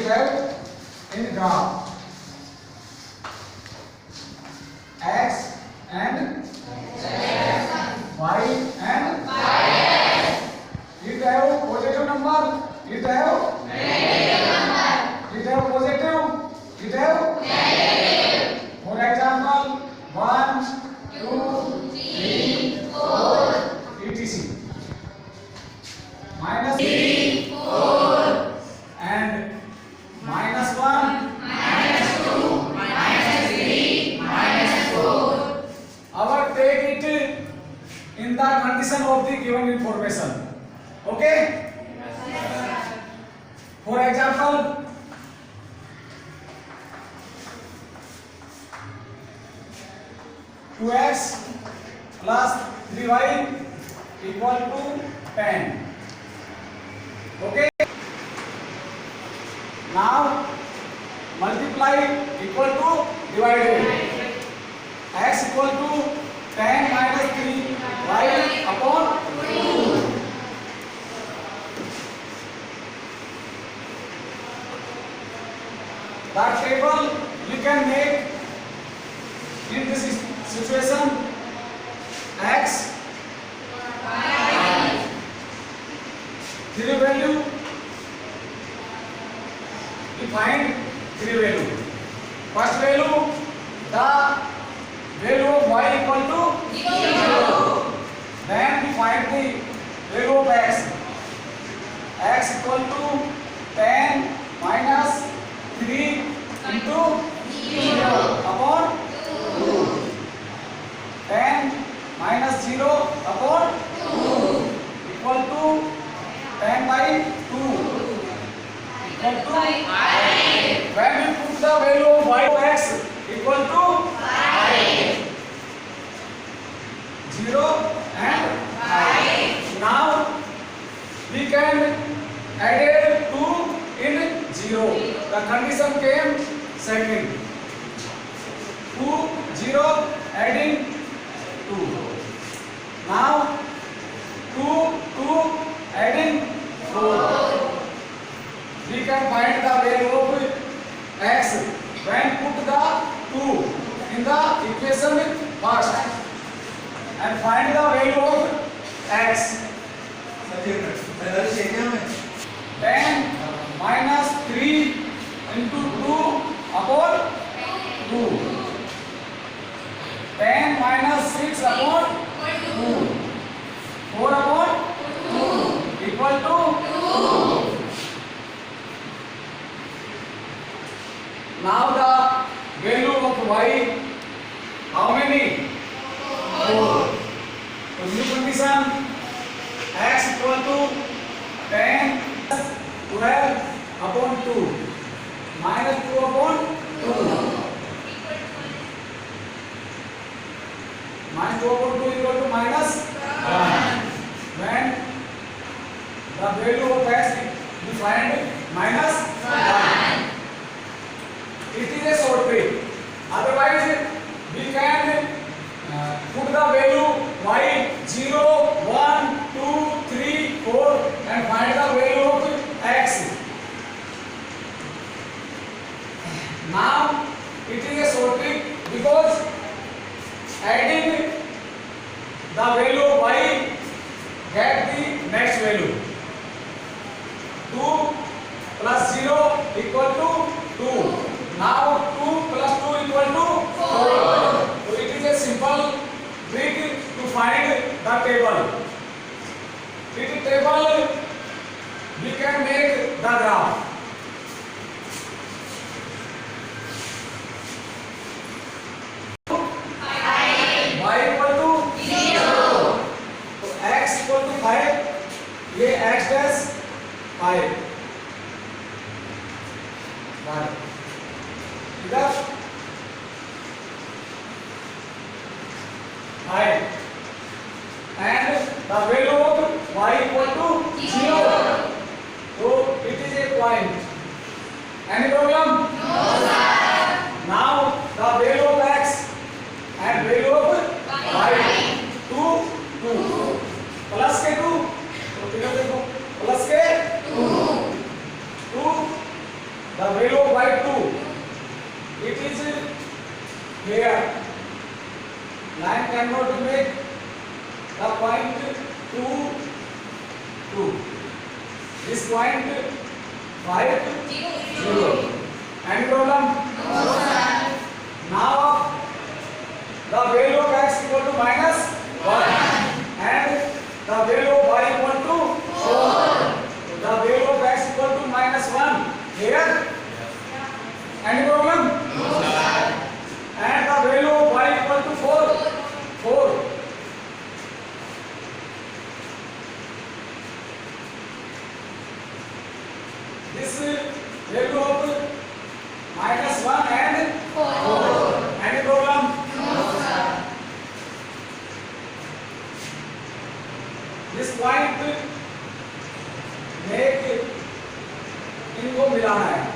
have in graph x and y and it have positive number, it have negative number, it have positive, it have negative. For example, 1 2 3 4 etc. minus 3 4 and minus 1 minus 2 minus 3 minus 4. Our take it in the condition of the given information. Okay? For example, two x plus 3y equal to 10. Okay? Now multiply equal to divided. X equal to 10 minus 3y upon 2. That table you can make in this situation x, y, 3 value, we find 3 value. First value, the value of y equal to 0. Then we find the value of x. X equal to 10 minus 3 into 0 upon 2. 10 minus 0 upon 2 equal to 10 by 2 equal to 5. When we put the value of y of x equal to 5. 0 and 5. Now we can add 2 in 0. The condition came second. 2 0 adding 2. Now 2 2 adding 4. We can find the value of x when put the 2 in the equation first and find the value of x. 10 minus 3 into 2 upon 2. 10 minus 6 upon 2. 4 upon 2 equal to 2. Now the value of y, how many? 4. So new condition, x equal to 10 12 upon 2 minus 2 upon 2. Minus 2 upon 2 equal to minus 1. When the value of x we find minus 1. It is a short trick. Otherwise we can put the value y 0 1 2 3 4 and find the value of x. Now it is a short trick because adding the value of y get the next value. 2 plus 0 equal to 2. Now 2 plus 2 equal to 4. So it is a simple trick to find the table. With the table we can make the graph. Y equal to 0. So x equal to 5. ये x dash 5. इधर 5 and the value of y equal to 0. So it is a point. Any problem? No sir. Now the value of x and value of y 2 2 plus के 2 तो figure देखो plus के 2 2 the the value of y2, it is here. Line cannot make the point 2, 2. This point 5, 0. Any problem? No, sir. Now the value of x equal to minus 1 and the value of y equal to 4. The value of x equal to minus 1 here. Any problem? No, sir. And the value of y equal to 4. 4. This value of minus 1 and 4. Any problem? No, sir. This point make इनको मिलाना है